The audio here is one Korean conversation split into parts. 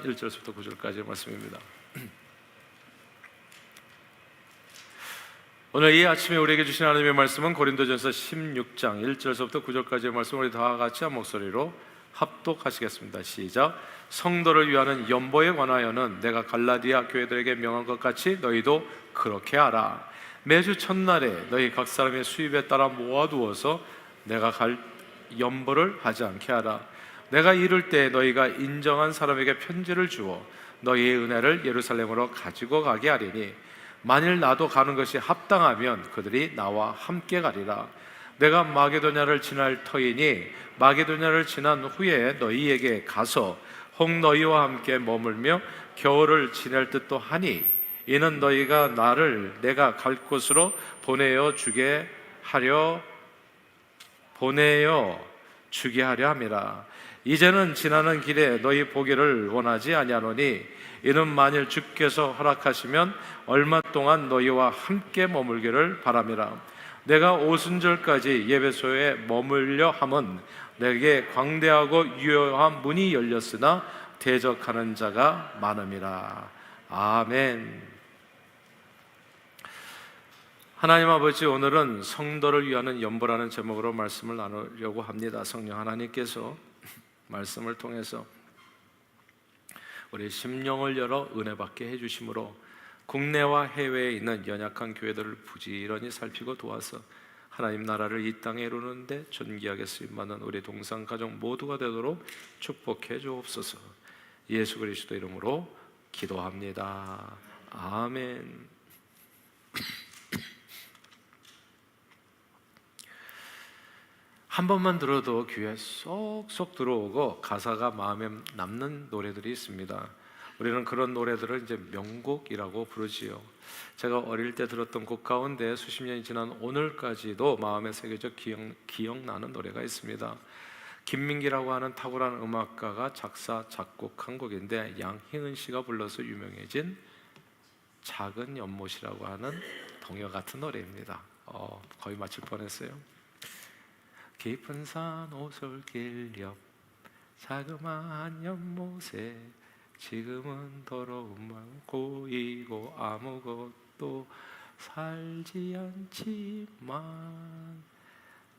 1절부터 9절까지의 말씀입니다. 오늘 이 아침에 우리에게 주신 하나님의 말씀은 고린도전서 16장 1절부터 9절까지의 말씀을 우리 다 같이 한 목소리로 합독하시겠습니다. 시작. 성도를 위하는 연보에 관하여는 내가 갈라디아 교회들에게 명한 것 같이 너희도 그렇게 하라. 매주 첫날에 너희 각 사람의 수입에 따라 모아두어서 내가 갈 연보를 하지 않게 하라. 내가 이룰 때 너희가 인정한 사람에게 편지를 주어 너희의 은혜를 예루살렘으로 가지고 가게 하리니 만일 나도 가는 것이 합당하면 그들이 나와 함께 가리라. 내가 마게도냐를 지날 터이니 마게도냐를 지난 후에 너희에게 가서 혹 너희와 함께 머물며 겨울을 지낼 듯도 하니 이는 너희가 나를 내가 갈 곳으로 보내어 주게 하려 함이라. 이제는 지나는 길에 너희 보기를 원하지 아니하노니 이는 만일 주께서 허락하시면 얼마 동안 너희와 함께 머물기를 바람이라. 내가 오순절까지 예배소에 머물려 함은 내게 광대하고 유효한 문이 열렸으나 대적하는 자가 많음이라. 아멘. 하나님 아버지, 오늘은 성도를 위하는 연보라는 제목으로 말씀을 나누려고 합니다. 성령 하나님께서 말씀을 통해서 우리 심령을 열어 은혜 받게 해주심으로 국내와 해외에 있는 연약한 교회들을 부지런히 살피고 도와서 하나님 나라를 이 땅에 이루는데 존귀하게 쓰임받는 우리 동상 가족 모두가 되도록 축복해 주옵소서. 예수 그리스도 이름으로 기도합니다. 아멘. 한 번만 들어도 귀에 쏙쏙 들어오고 가사가 마음에 남는 노래들이 있습니다. 우리는 그런 노래들을 이제 명곡이라고 부르지요. 제가 어릴 때 들었던 곡 가운데 수십 년이 지난 오늘까지도 마음에 새겨져 기억나는 노래가 있습니다. 김민기라고 하는 탁월한 음악가가 작사, 작곡한 곡인데 양희은 씨가 불러서 유명해진 작은 연못이라고 하는 동요 같은 노래입니다. 거의 맞출 뻔했어요. 깊은 산 오솔길 옆 자그마한 연못에 지금은 더러운 말 고이고 아무것도 살지 않지만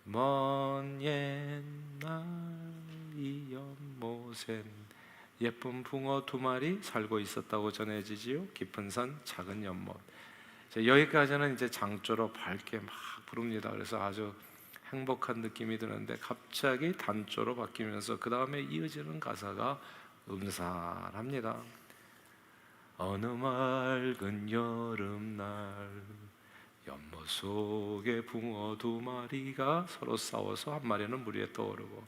먼 옛날 이 연못엔 예쁜 붕어 2마리 살고 있었다고 전해지지요. 깊은 산 작은 연못. 여기까지는 이제 장조로 밝게 막 부릅니다. 그래서 아주 행복한 느낌이 드는데 갑자기 단조로 바뀌면서 그 다음에 이어지는 가사가 음산합니다. 어느 맑은 여름날 연못 속에 붕어 2마리가 서로 싸워서 한 마리는 물 위에 떠오르고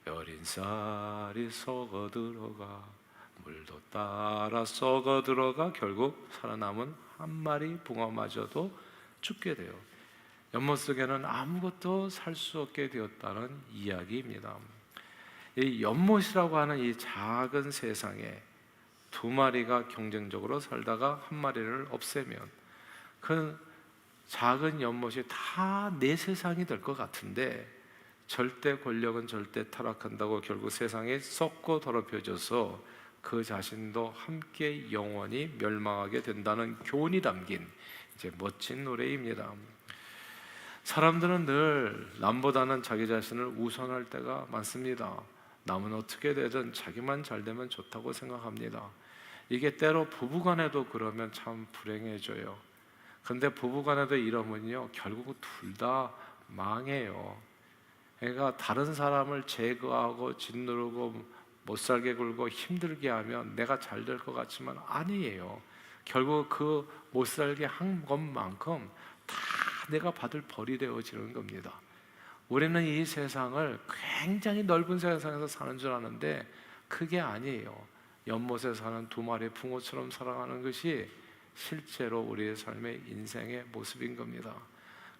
여린 쌀이 썩어 들어가 물도 따라 썩어 들어가 결국 살아남은 한 마리 붕어마저도 죽게 돼요. 연못 속에는 아무것도 살 수 없게 되었다는 이야기입니다. 이 연못이라고 하는 이 작은 세상에 2마리가 경쟁적으로 살다가 한 마리를 없애면 그 작은 연못이 다 내 세상이 될 것 같은데 절대 권력은 절대 타락한다고 결국 세상에 썩고 더럽혀져서 그 자신도 함께 영원히 멸망하게 된다는 교훈이 담긴 이제 멋진 노래입니다. 사람들은 늘 남보다는 자기 자신을 우선할 때가 많습니다. 남은 어떻게 되든 자기만 잘 되면 좋다고 생각합니다. 이게 때로 부부간에도 그러면 참 불행해져요. 근데 부부간에도 이러면요 결국 둘 다 망해요. 그러니까 다른 사람을 제거하고 짓누르고 못살게 굴고 힘들게 하면 내가 잘 될 것 같지만 아니에요. 결국 그 못살게 한 것만큼 다 내가 받을 벌이 되어지는 겁니다. 우리는 이 세상을 굉장히 넓은 세상에서 사는 줄 아는데 그게 아니에요. 연못에 사는 2마리 붕어처럼 살아가는 것이 실제로 우리의 삶의 인생의 모습인 겁니다.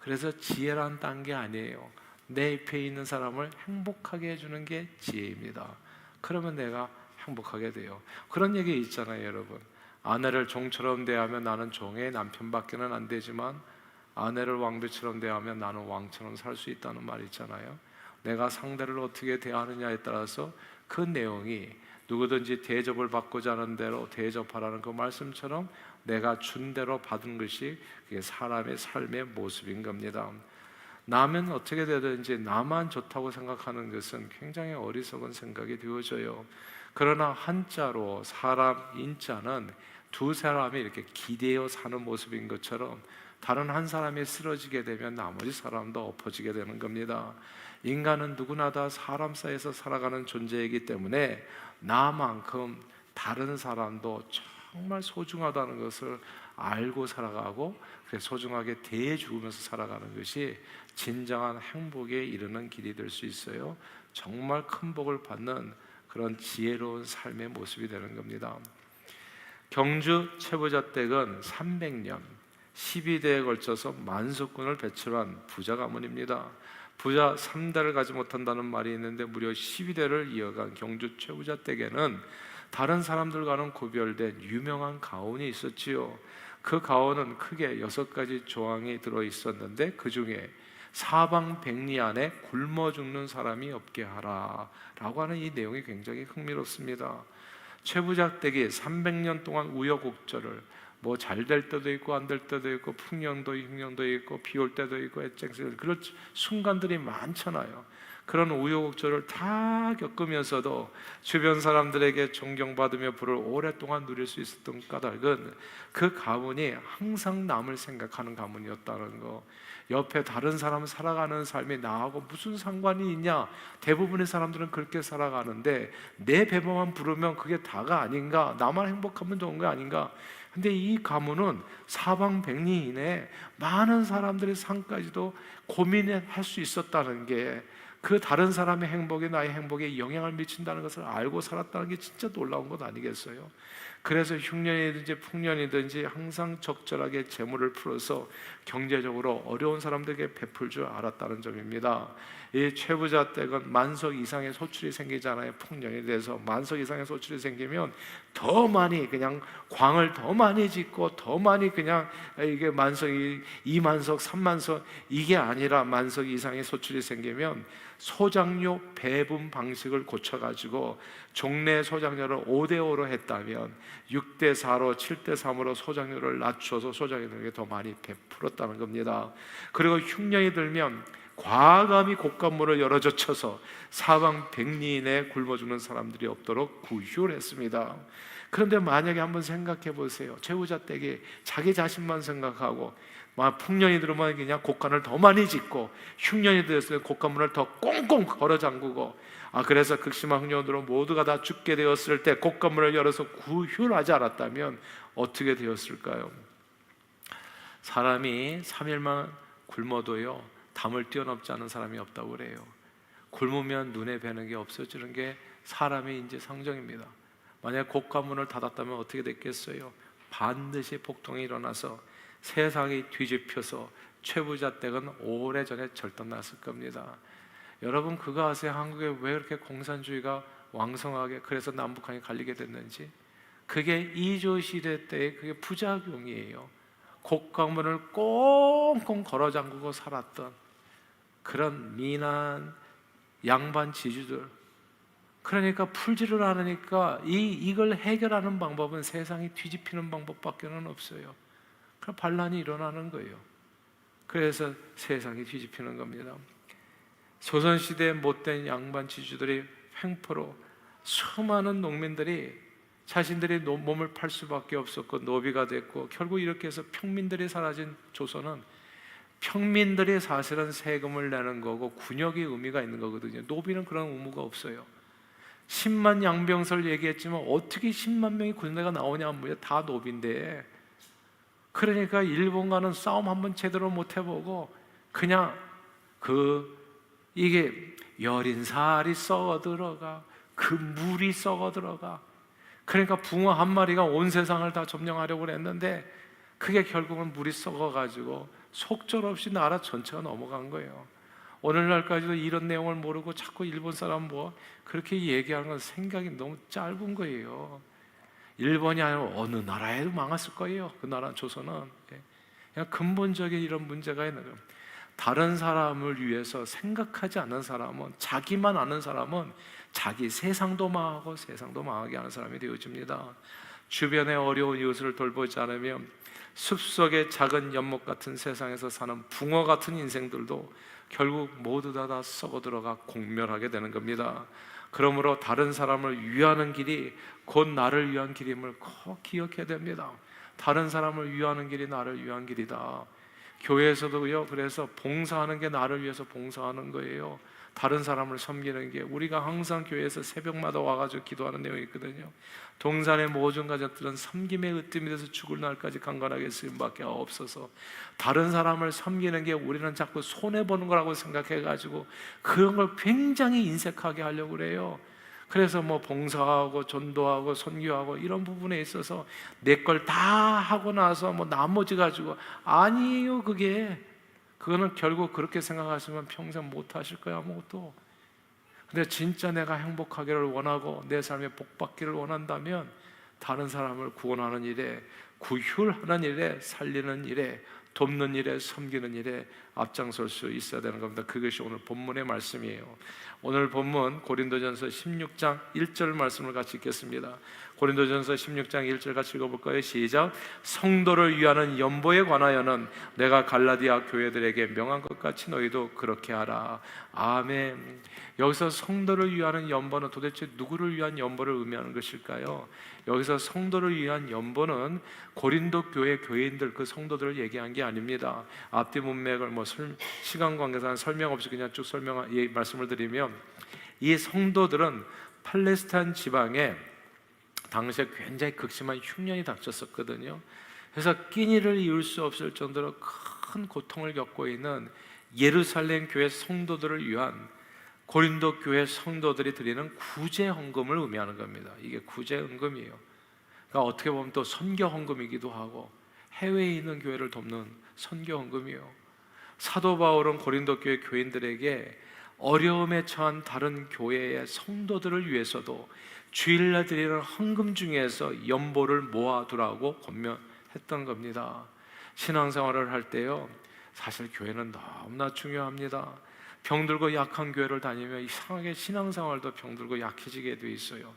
그래서 지혜란 딴 게 아니에요. 내 옆에 있는 사람을 행복하게 해주는 게 지혜입니다. 그러면 내가 행복하게 돼요. 그런 얘기 있잖아요, 여러분. 아내를 종처럼 대하면 나는 종의 남편밖에는 안 되지만 아내를 왕비처럼 대하면 나는 왕처럼 살 수 있다는 말이 있잖아요. 내가 상대를 어떻게 대하느냐에 따라서 그 내용이 누구든지 대접을 받고자 하는 대로 대접하라는 그 말씀처럼 내가 준 대로 받은 것이 그게 사람의 삶의 모습인 겁니다. 나면 어떻게 되든지 나만 좋다고 생각하는 것은 굉장히 어리석은 생각이 되어져요. 그러나 한자로 사람 인자는 두 사람이 이렇게 기대어 사는 모습인 것처럼 다른 한 사람이 쓰러지게 되면 나머지 사람도 엎어지게 되는 겁니다. 인간은 누구나 다 사람 사이에서 살아가는 존재이기 때문에 나만큼 다른 사람도 정말 소중하다는 것을 알고 살아가고 소중하게 대해주면서 살아가는 것이 진정한 행복에 이르는 길이 될 수 있어요. 정말 큰 복을 받는 그런 지혜로운 삶의 모습이 되는 겁니다. 경주 최부자댁은 300년 12대에 걸쳐서 만석군을 배출한 부자 가문입니다. 부자 3대를 가지 못한다는 말이 있는데 무려 12대를 이어간 경주 최부자댁에는 다른 사람들과는 구별된 유명한 가훈이 있었지요. 그 가훈은 크게 6가지 조항이 들어있었는데 그 중에 사방백리 안에 굶어 죽는 사람이 없게 하라 라고 하는 이 내용이 굉장히 흥미롭습니다. 최부자댁이 300년 동안 우여곡절을 잘 될 때도 있고 안 될 때도 있고 풍년도 있고 비 올 때도 있고 애쟁 그런 순간들이 많잖아요. 그런 우여곡절을 다 겪으면서도 주변 사람들에게 존경받으며 부를 오랫동안 누릴 수 있었던 까닭은 그 가문이 항상 남을 생각하는 가문이었다는 거. 옆에 다른 사람 살아가는 삶이 나하고 무슨 상관이 있냐? 대부분의 사람들은 그렇게 살아가는데 내 배만 부르면 그게 다가 아닌가? 나만 행복하면 좋은 거 아닌가? 근데 이 가문은 사방백리 이내에 많은 사람들의 삶까지도 고민할 수 있었다는 게 그 다른 사람의 행복이 나의 행복에 영향을 미친다는 것을 알고 살았다는 게 진짜 놀라운 것 아니겠어요? 그래서 흉년이든지 풍년이든지 항상 적절하게 재물을 풀어서 경제적으로 어려운 사람들에게 베풀 줄 알았다는 점입니다. 이 최부자 댁은 만석 이상의 소출이 생기잖아요. 풍년이 돼서 만석 이상의 소출이 생기면 더 많이 그냥 광을 더 많이 짓고 더 많이 그냥 이게 만석이 2만석 3만석 이게 아니라 만석 이상의 소출이 생기면 소장료 배분 방식을 고쳐가지고 종래 소장료를 5대5로 했다면 6대4로 7대3으로 소장료를 낮춰서 소장료에게 더 많이 베풀었다는 겁니다. 그리고 흉년이 들면 과감히 곶감문을 열어젖혀서 사방백리 내에 굶어 죽는 사람들이 없도록 구휼을 했습니다. 그런데 만약에 한번 생각해 보세요. 최부자 댁이 자기 자신만 생각하고 풍년이 들어오면 그냥 곶간을 더 많이 짓고 흉년이 되었을 때 곶감문을 더 꽁꽁 걸어 잠그고 그래서 극심한 흉년으로 모두가 다 죽게 되었을 때 곶감문을 열어서 구휼하지 않았다면 어떻게 되었을까요? 사람이 3일만 굶어도요 담을 뛰어넘지 않은 사람이 없다고 그래요. 굶으면 눈에 뵈는 게 없어지는 게 사람의 인지 상정입니다. 만약 곶감문을 닫았다면 어떻게 됐겠어요? 반드시 폭동이 일어나서 세상이 뒤집혀서 최부자 댁은 오래전에 절단났을 겁니다. 여러분 그거 아세요? 한국에 왜 이렇게 공산주의가 왕성하게 그래서 남북한이 갈리게 됐는지? 그게 이조 시대 때의 그게 부작용이에요. 곶감문을 꽁꽁 걸어 잠그고 살았던 그런 미난 양반 지주들, 그러니까 풀지를 않으니까 이걸 해결하는 방법은 세상이 뒤집히는 방법밖에는 없어요. 그럼 반란이 일어나는 거예요. 그래서 세상이 뒤집히는 겁니다. 조선시대의 못된 양반 지주들이 횡포로 수많은 농민들이 자신들의 몸을 팔 수밖에 없었고 노비가 됐고 결국 이렇게 해서 평민들이 사라진 조선은 평민들이 사실은 세금을 내는 거고 군역의 의미가 있는 거거든요. 노비는 그런 의무가 없어요. 10만 양병설 얘기했지만 어떻게 10만 명이 군대가 나오냐 다 노비인데, 그러니까 일본과는 싸움 한번 제대로 못 해보고 그냥 이게 열인살이 썩어 들어가, 그 물이 썩어 들어가. 그러니까 붕어 한 마리가 온 세상을 다 점령하려고 했는데 그게 결국은 물이 썩어가지고 속절없이 나라 전체가 넘어간 거예요. 오늘날까지도 이런 내용을 모르고 자꾸 일본 사람 그렇게 얘기하는 건 생각이 너무 짧은 거예요. 일본이 아니라 어느 나라에도 망했을 거예요. 그 나라 조선은. 그냥 근본적인 이런 문제가 있는 거예요. 다른 사람을 위해서 생각하지 않는 사람은, 자기만 아는 사람은 자기 세상도 망하고 세상도 망하게 하는 사람이 되어집니다. 주변의 어려운 이웃을 돌보지 않으면 숲속의 작은 연못 같은 세상에서 사는 붕어 같은 인생들도 결국 모두 다 썩어 들어가 공멸하게 되는 겁니다. 그러므로 다른 사람을 위하는 길이 곧 나를 위한 길임을 꼭 기억해야 됩니다. 다른 사람을 위하는 길이 나를 위한 길이다. 교회에서도요, 그래서 봉사하는 게 나를 위해서 봉사하는 거예요. 다른 사람을 섬기는 게, 우리가 항상 교회에서 새벽마다 와가지고 기도하는 내용이 있거든요. 동산의 모든 가족들은 섬김의 으뜸이 돼서 죽을 날까지 강건하게 쓰임밖에 없어서, 다른 사람을 섬기는 게 우리는 자꾸 손해보는 거라고 생각해가지고 그런 걸 굉장히 인색하게 하려고 그래요. 그래서 뭐 봉사하고 전도하고 선교하고 이런 부분에 있어서 내 걸 다 하고 나서 뭐 나머지 가지고, 아니에요. 그거는 결국 그렇게 생각하시면 평생 못 하실 거예요, 아무것도. 근데 진짜 내가 행복하기를 원하고 내 삶에 복받기를 원한다면 다른 사람을 구원하는 일에, 구휼하는 일에, 살리는 일에, 돕는 일에, 섬기는 일에 앞장설 수 있어야 되는 겁니다. 그것이 오늘 본문의 말씀이에요. 오늘 본문 고린도전서 16장 1절 말씀을 같이 읽겠습니다. 고린도전서 16장 1절 같이 읽어볼까요? 시작. 성도를 위하는 연보에 관하여는 내가 갈라디아 교회들에게 명한 것 같이 너희도 그렇게 하라. 아멘. 여기서 성도를 위하는 연보는 도대체 누구를 위한 연보를 의미하는 것일까요? 여기서 성도를 위한 연보는 고린도 교회 교인들, 그 성도들을 얘기한 게 아닙니다. 앞뒤 문맥을 시간 관계상 설명 없이 그냥 쭉 말씀을 드리면, 이 성도들은 팔레스타인 지방에 당시에 굉장히 극심한 흉년이 닥쳤었거든요. 그래서 끼니를 이을 수 없을 정도로 큰 고통을 겪고 있는 예루살렘 교회 성도들을 위한 고린도 교회 성도들이 드리는 구제 헌금을 의미하는 겁니다. 이게 구제 헌금이에요. 그러니까 어떻게 보면 또 선교 헌금이기도 하고 해외에 있는 교회를 돕는 선교 헌금이에요. 사도 바울은 고린도 교회 교인들에게 어려움에 처한 다른 교회의 성도들을 위해서도 주일날 드리는 헌금 중에서 연보를 모아두라고 권면했던 겁니다. 신앙생활을 할 때요, 사실 교회는 너무나 중요합니다. 병들고 약한 교회를 다니면 이상하게 신앙생활도 병들고 약해지게 돼 있어요.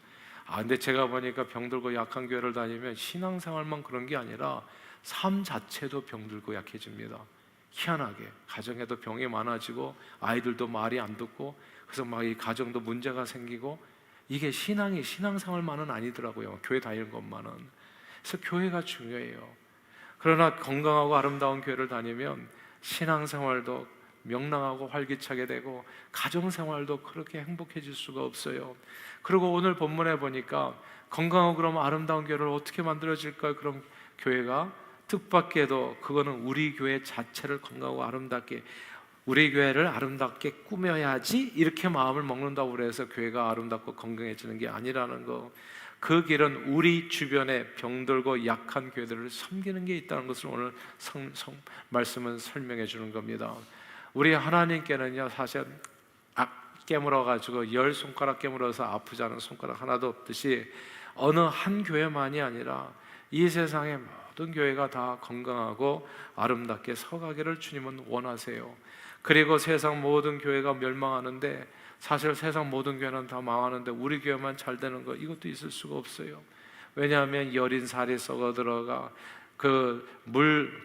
근데 제가 보니까 병들고 약한 교회를 다니면 신앙생활만 그런 게 아니라 삶 자체도 병들고 약해집니다. 희한하게 가정에도 병이 많아지고 아이들도 말이 안 듣고, 그래서 막 이 가정도 문제가 생기고, 이게 신앙생활만은 아니더라고요. 교회 다니는 것만은. 그래서 교회가 중요해요. 그러나 건강하고 아름다운 교회를 다니면 신앙생활도 명랑하고 활기차게 되고 가정생활도 그렇게 행복해질 수가 없어요. 그리고 오늘 본문에 보니까 건강하고 그럼 아름다운 교회를 어떻게 만들어질까요? 그럼 교회가 뜻밖에도 그거는 우리 교회 자체를 건강하고 아름답게, 우리 교회를 아름답게 꾸며야지 이렇게 마음을 먹는다고 그래서 교회가 아름답고 건강해지는 게 아니라는 거. 그 길은 우리 주변에 병들고 약한 교회들을 섬기는 게 있다는 것을 오늘 말씀은 설명해 주는 겁니다. 우리 하나님께는요, 사실 깨물어가지고 10손가락 깨물어서 아프지 않은 손가락 하나도 없듯이 어느 한 교회만이 아니라 이 세상의 모든 교회가 다 건강하고 아름답게 서가기를 주님은 원하세요. 그리고 세상 모든 교회가 멸망하는데, 사실 세상 모든 교회는 다 망하는데 우리 교회만 잘 되는 거, 이것도 있을 수가 없어요. 왜냐하면 여린 살이 썩어 들어가,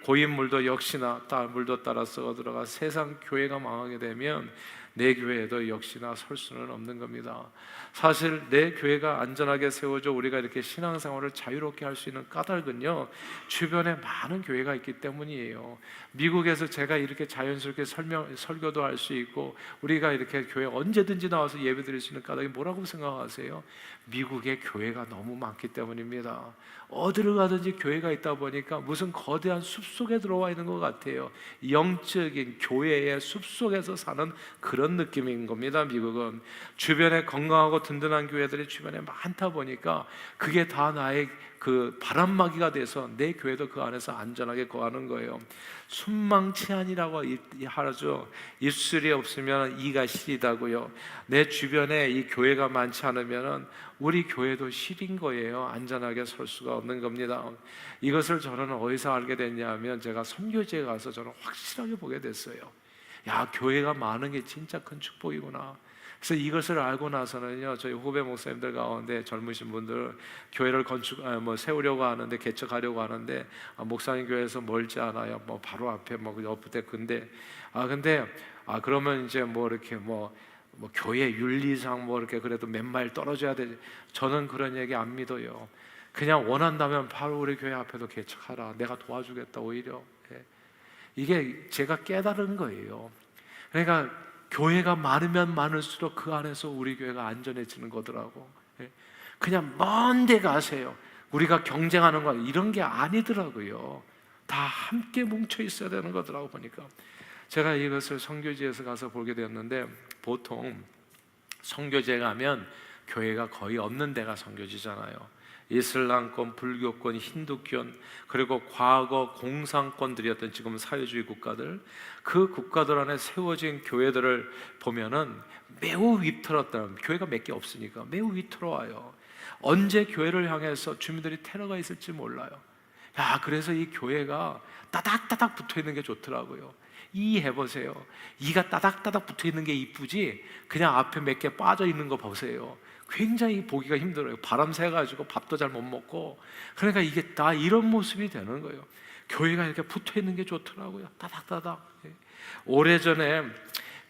고인 물도 역시나 물도 따라 썩어 들어가 세상 교회가 망하게 되면 내 교회에도 역시나 설 수는 없는 겁니다. 사실 내 교회가 안전하게 세워져 우리가 이렇게 신앙생활을 자유롭게 할 수 있는 까닭은요, 주변에 많은 교회가 있기 때문이에요. 미국에서 제가 이렇게 자연스럽게 설교도 할 수 있고 우리가 이렇게 교회 언제든지 나와서 예배드릴 수 있는 까닭이 뭐라고 생각하세요? 미국에 교회가 너무 많기 때문입니다. 어디를 가든지 교회가 있다 보니까 무슨 거대한 숲속에 들어와 있는 것 같아요. 영적인 교회의 숲속에서 사는 그런 느낌인 겁니다. 미국은 주변에 건강하고 든든한 교회들이 주변에 많다 보니까 그게 다 나의 그 바람막이가 돼서 내 교회도 그 안에서 안전하게 거하는 거예요. 순망치안이라고 하죠. 입술이 없으면 이가 시리다고요. 내 주변에 이 교회가 많지 않으면 우리 교회도 시린 거예요. 안전하게 설 수가 없는 겁니다. 이것을 저는 어디서 알게 됐냐면, 제가 선교지에 가서 저는 확실하게 보게 됐어요. 야, 교회가 많은 게 진짜 큰 축복이구나. 그래서 이것을 알고 나서는요, 저희 후배 목사님들 가운데 젊으신 분들 교회를 세우려고 하는데, 개척하려고 하는데, 목사님 교회에서 멀지 않아요. 뭐 바로 앞에 뭐 옆에. 근데 그러면 이제 뭐 이렇게 뭐 교회 윤리상 뭐 이렇게 그래도 몇 마일 떨어져야 되지. 저는 그런 얘기 안 믿어요. 그냥 원한다면 바로 우리 교회 앞에도 개척하라. 내가 도와주겠다. 오히려 이게 제가 깨달은 거예요. 그러니까 교회가 많으면 많을수록 그 안에서 우리 교회가 안전해지는 거더라고. 그냥 먼 데 가세요. 우리가 경쟁하는 거 이런 게 아니더라고요. 다 함께 뭉쳐 있어야 되는 거더라고. 보니까 제가 이것을 선교지에서 가서 보게 되었는데, 보통 선교지에 가면 교회가 거의 없는 데가 선교지잖아요. 이슬람권, 불교권, 힌두권, 그리고 과거 공산권들이었던 지금 사회주의 국가들, 그 국가들 안에 세워진 교회들을 보면은 매우 위태롭다. 교회가 몇 개 없으니까 매우 위태로워요. 언제 교회를 향해서 주민들이 테러가 있을지 몰라요. 그래서 이 교회가 따닥따닥 붙어 있는 게 좋더라고요. 이 해보세요. 이가 따닥따닥 붙어 있는 게 이쁘지, 그냥 앞에 몇 개 빠져 있는 거 보세요. 굉장히 보기가 힘들어요. 바람 새가지고 밥도 잘 못 먹고. 그러니까 이게 다 이런 모습이 되는 거예요. 교회가 이렇게 붙어 있는 게 좋더라고요. 따닥따닥. 오래전에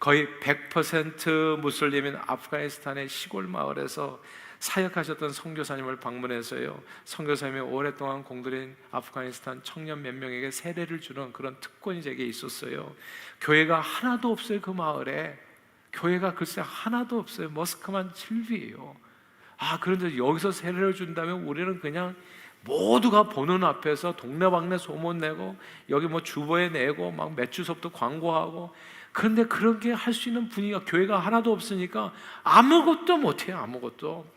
거의 100% 무슬림인 아프가니스탄의 시골 마을에서 사역하셨던 선교사님을 방문해서요, 선교사님이 오랫동안 공들인 아프가니스탄 청년 몇 명에게 세례를 주는 그런 특권이 제게 있었어요. 교회가 하나도 없어요. 그 마을에 교회가 글쎄 하나도 없어요. 머스크만 7비예요. 그런데 여기서 세례를 준다면 우리는 그냥 모두가 보는 앞에서 동네방네 소문내고, 여기 뭐 주보에 내고 막 맥주섭도 광고하고. 그런데 그렇게 할 수 있는 분위기가, 교회가 하나도 없으니까 아무것도 못해요. 아무것도.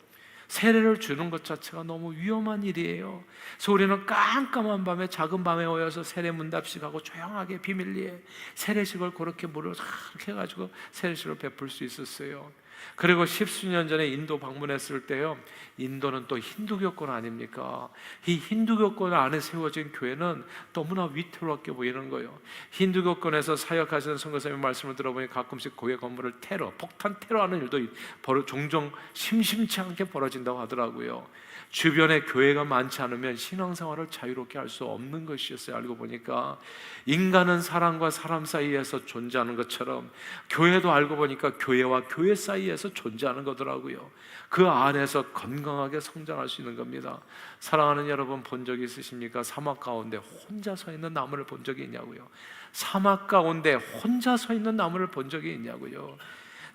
세례를 주는 것 자체가 너무 위험한 일이에요. 그래서 우리는 깜깜한 밤에, 작은 밤에 모여서 세례 문답식하고 조용하게 비밀리에 세례식을 그렇게 물을 이렇게 해가지고 세례식을 베풀 수 있었어요. 그리고 십수년 전에 인도 방문했을 때요, 인도는 또 힌두교권 아닙니까? 이 힌두교권 안에 세워진 교회는 너무나 위태롭게 보이는 거예요. 힌두교권에서 사역하시는 선교사님의 말씀을 들어보니 가끔씩 교회 건물을 폭탄 테러하는 일도 종종 심심치 않게 벌어진다고 하더라고요. 주변에 교회가 많지 않으면 신앙생활을 자유롭게 할 수 없는 것이었어요. 알고 보니까 인간은 사람과 사람 사이에서 존재하는 것처럼 교회도 알고 보니까 교회와 교회 사이에서 존재하는 거더라고요. 그 안에서 건강하게 성장할 수 있는 겁니다. 사랑하는 여러분, 본 적이 있으십니까? 사막 가운데 혼자 서 있는 나무를 본 적이 있냐고요? 사막 가운데 혼자 서 있는 나무를 본 적이 있냐고요?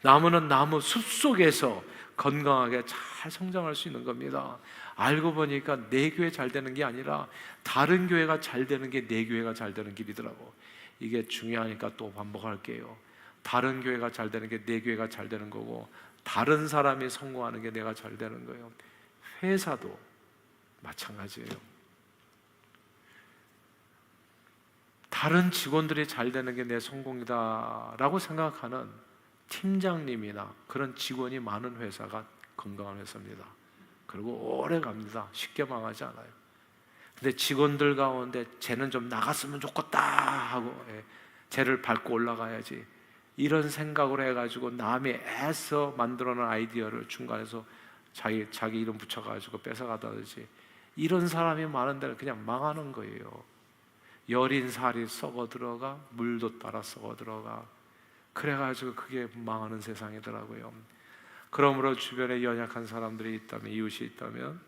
나무는 나무 숲속에서 건강하게 잘 성장할 수 있는 겁니다. 알고 보니까 내 교회 잘 되는 게 아니라 다른 교회가 잘 되는 게 내 교회가 잘 되는 길이더라고. 이게 중요하니까 또 반복할게요. 다른 교회가 잘 되는 게 내 교회가 잘 되는 거고, 다른 사람이 성공하는 게 내가 잘 되는 거예요. 회사도 마찬가지예요. 다른 직원들이 잘 되는 게 내 성공이다라고 생각하는 팀장님이나 그런 직원이 많은 회사가 건강한 회사입니다. 그리고 오래 갑니다. 쉽게 망하지 않아요. 근데 직원들 가운데 쟤는 좀 나갔으면 좋겠다 하고 쟤를 밟고 올라가야지, 이런 생각으로 해가지고 남이 애써 만들어놓은 아이디어를 중간에서 자기 이름 붙여가지고 뺏어가다든지, 이런 사람이 많은 데는 그냥 망하는 거예요. 여린 살이 썩어 들어가, 물도 따라 썩어 들어가. 그래가지고 그게 망하는 세상이더라고요. 그러므로 주변에 연약한 사람들이 있다면, 이웃이 있다면,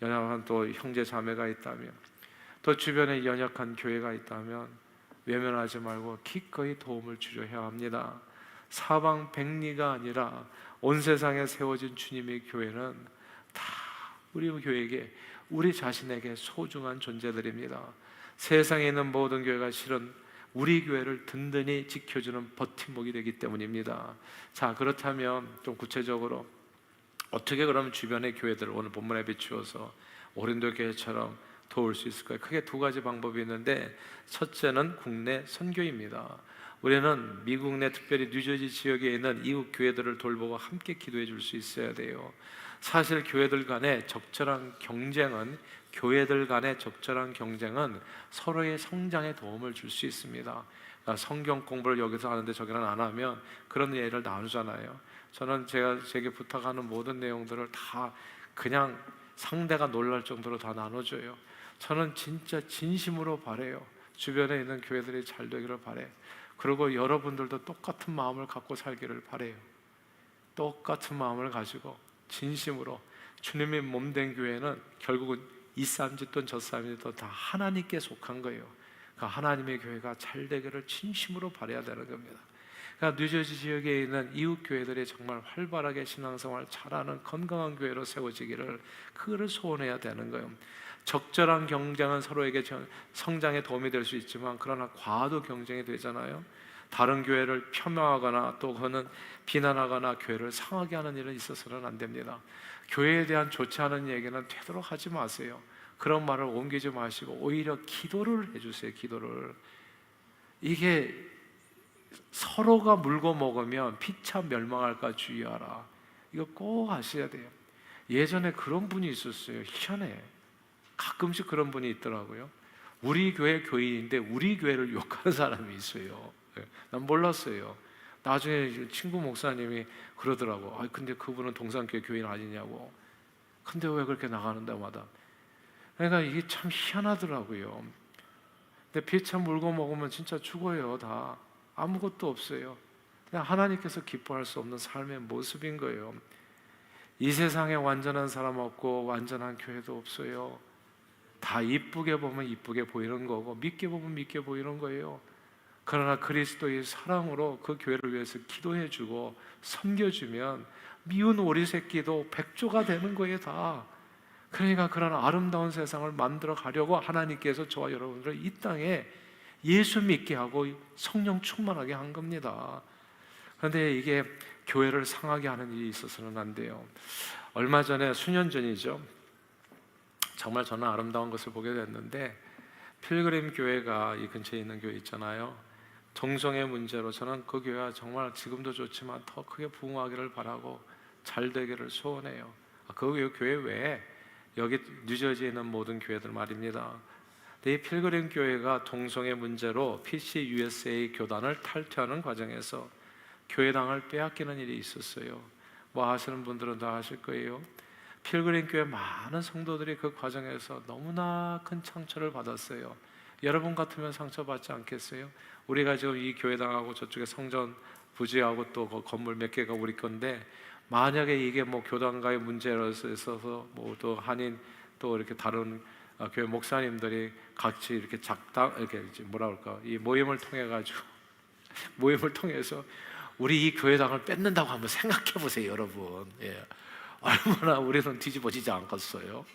연약한 또 형제 자매가 있다면, 또 주변에 연약한 교회가 있다면 외면하지 말고 기꺼이 도움을 주셔야 합니다. 사방백리가 아니라 온 세상에 세워진 주님의 교회는 다 우리 교회에게, 우리 자신에게 소중한 존재들입니다. 세상에 있는 모든 교회가 실은 우리 교회를 든든히 지켜주는 버팀목이 되기 때문입니다. 자, 그렇다면 좀 구체적으로 어떻게 그러면 주변의 교회들을 오늘 본문에 비추어서 오린도 교회처럼 도울 수 있을까요? 크게 두 가지 방법이 있는데, 첫째는 국내 선교입니다. 우리는 미국 내, 특별히 뉴저지 지역에 있는 이웃 교회들을 돌보고 함께 기도해 줄 수 있어야 돼요. 사실 교회들 간의 적절한 경쟁은 서로의 성장에 도움을 줄 수 있습니다. 성경 공부를 여기서 하는데 저기는 안 하면 그런 예를 나누잖아요. 저는 제게 부탁하는 모든 내용들을 다 그냥 상대가 놀랄 정도로 다 나눠줘요. 저는 진짜 진심으로 바래요. 주변에 있는 교회들이 잘 되기를 바래. 그리고 여러분들도 똑같은 마음을 갖고 살기를 바래요. 똑같은 마음을 가지고 진심으로 주님의 몸된 교회는 결국은 이 쌈 짓든 저 쌈 짓든 다 하나님께 속한 거예요. 그 하나님의 교회가 잘 되기를 진심으로 바라야 되는 겁니다. 그러니까 뉴저지 지역에 있는 이웃 교회들이 정말 활발하게 신앙생활 잘하는 건강한 교회로 세워지기를 그거를 소원해야 되는 거예요. 적절한 경쟁은 서로에게 성장에 도움이 될 수 있지만 그러나 과도 경쟁이 되잖아요. 다른 교회를 폄하하거나 또 그는 비난하거나 교회를 상하게 하는 일은 있어서는 안 됩니다. 교회에 대한 좋지 않은 얘기는 되도록 하지 마세요. 그런 말을 옮기지 마시고 오히려 기도를 해주세요. 기도를. 이게 서로가 물고 먹으면 피차 멸망할까 주의하라. 이거 꼭 아셔야 돼요. 예전에 그런 분이 있었어요. 희한해. 가끔씩 그런 분이 있더라고요. 우리 교회 교인인데 우리 교회를 욕하는 사람이 있어요. 난 몰랐어요. 나중에 친구 목사님이 그러더라고. 아, 근데 그분은 동산교회 교인 아니냐고. 근데 왜 그렇게 나가는 데마다. 그러니까 이게 참 희한하더라고요. 근데 피차 물고 먹으면 진짜 죽어요. 다 아무것도 없어요. 그냥 하나님께서 기뻐할 수 없는 삶의 모습인 거예요. 이 세상에 완전한 사람 없고 완전한 교회도 없어요. 다 이쁘게 보면 이쁘게 보이는 거고 믿게 보면 믿게 보이는 거예요. 그러나 그리스도의 사랑으로 그 교회를 위해서 기도해주고 섬겨주면 미운 오리 새끼도 백조가 되는 거예요. 다. 그러니까 그런 아름다운 세상을 만들어 가려고 하나님께서 저와 여러분들을 이 땅에 예수 믿게 하고 성령 충만하게 한 겁니다. 그런데 이게 교회를 상하게 하는 일이 있어서는 안 돼요. 얼마 전에 수년 전이죠. 정말 저는 아름다운 것을 보게 됐는데 필그림 교회가 이 근처에 있는 교회 있잖아요. 동성애 문제로 저는 그 교회가 정말 지금도 좋지만 더 크게 부흥하기를 바라고 잘 되기를 소원해요. 그 교회 외에 여기 뉴저지에 있는 모든 교회들 말입니다. 이 필그림 교회가 동성애 문제로 PCUSA 교단을 탈퇴하는 과정에서 교회당을 빼앗기는 일이 있었어요. 뭐 아시는 분들은 다 아실 거예요. 필그림 교회 많은 성도들이 그 과정에서 너무나 큰 상처를 받았어요. 여러분 같으면 상처받지 않겠어요? 우리가 지금 이 교회당하고 저쪽에 성전 부지하고 또 그 건물 몇 개가 우리 건데 만약에 이게 뭐 교단과의 문제로 있어서 뭐 또 한인 또 이렇게 다른 교회 목사님들이 같이 이렇게 이렇게 뭐라 그럴까 이 모임을 통해 가지고 모임을 통해서 우리 이 교회당을 뺏는다고 한번 생각해 보세요, 여러분. 예. 얼마나 우리는 뒤집어지지 않겠어요?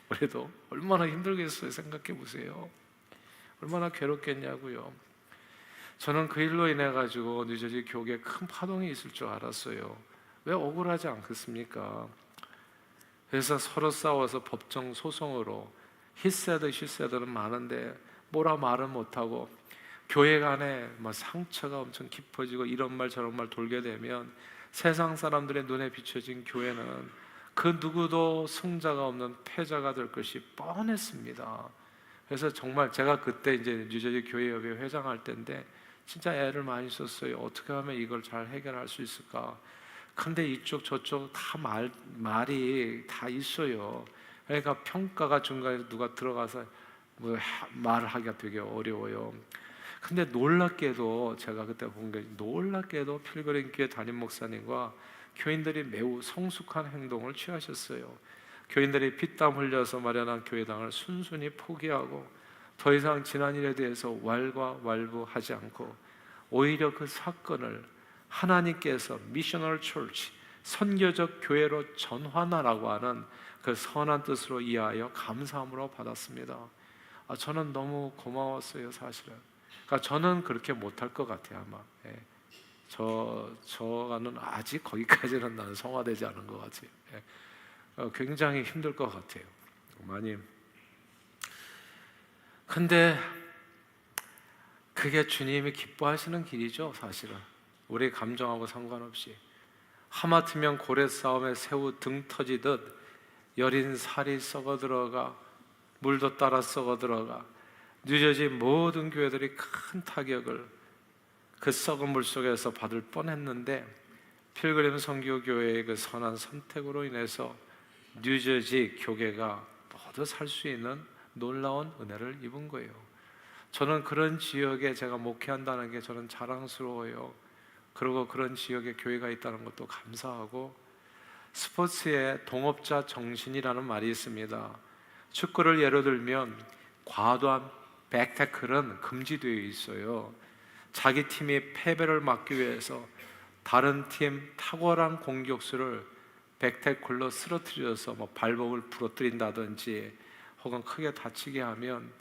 그래도 얼마나 힘들겠어요, 생각해 보세요. 얼마나 괴롭겠냐고요. 저는 그 일로 인해 가지고 뉴저지 교계에 큰 파동이 있을 줄 알았어요. 왜 억울하지 않겠습니까? 그래서 서로 싸워서 법정 소송으로 히세드 시세드는 많은데 뭐라 말은 못하고 교회 간에 막 상처가 엄청 깊어지고 이런 말 저런 말 돌게 되면 세상 사람들의 눈에 비춰진 교회는 그 누구도 승자가 없는 패자가 될 것이 뻔했습니다. 그래서 정말 제가 그때 이제 뉴저지 교회협회 회장할 때인데 진짜 애를 많이 썼어요. 어떻게 하면 이걸 잘 해결할 수 있을까? 근데 이쪽 저쪽 다 말이 다 있어요. 그러니까 평가가 중간에 누가 들어가서 뭐 말을 하기가 되게 어려워요. 근데 놀랍게도 제가 그때 본 게 놀랍게도 필그림 교회 담임 목사님과 교인들이 매우 성숙한 행동을 취하셨어요. 교인들이 피땀 흘려서 마련한 교회당을 순순히 포기하고 더 이상 지난 일에 대해서 왈가왈부하지 않고 오히려 그 사건을 하나님께서 미셔널 처치, 선교적 교회로 전환하라고 하는 그 선한 뜻으로 이해하여 감사함으로 받았습니다. 저는 너무 고마웠어요, 사실은. 그러니까 저는 그렇게 못할 것 같아요, 아마. 예. 저는 아직 거기까지는 나는 성화되지 않은 것 같아요. 예. 굉장히 힘들 것 같아요, 많이. 근데 그게 주님이 기뻐하시는 길이죠, 사실은. 우리 감정하고 상관없이. 하마터면 고래 싸움에 새우 등 터지듯 여린 살이 썩어 들어가 물도 따라 썩어 들어가 뉴저지 모든 교회들이 큰 타격을 그 썩은 물 속에서 받을 뻔했는데 필그림 선교교회의 그 선한 선택으로 인해서 뉴저지 교계가 모두 살 수 있는 놀라운 은혜를 입은 거예요. 저는 그런 지역에 제가 목회한다는 게 저는 자랑스러워요. 그리고 그런 지역에 교회가 있다는 것도 감사하고, 스포츠에 동업자 정신이라는 말이 있습니다. 축구를 예로 들면 과도한 백태클은 금지되어 있어요. 자기 팀이 패배를 막기 위해서 다른 팀 탁월한 공격수를 백태클로 쓰러뜨려서 발목을 부러뜨린다든지 혹은 크게 다치게 하면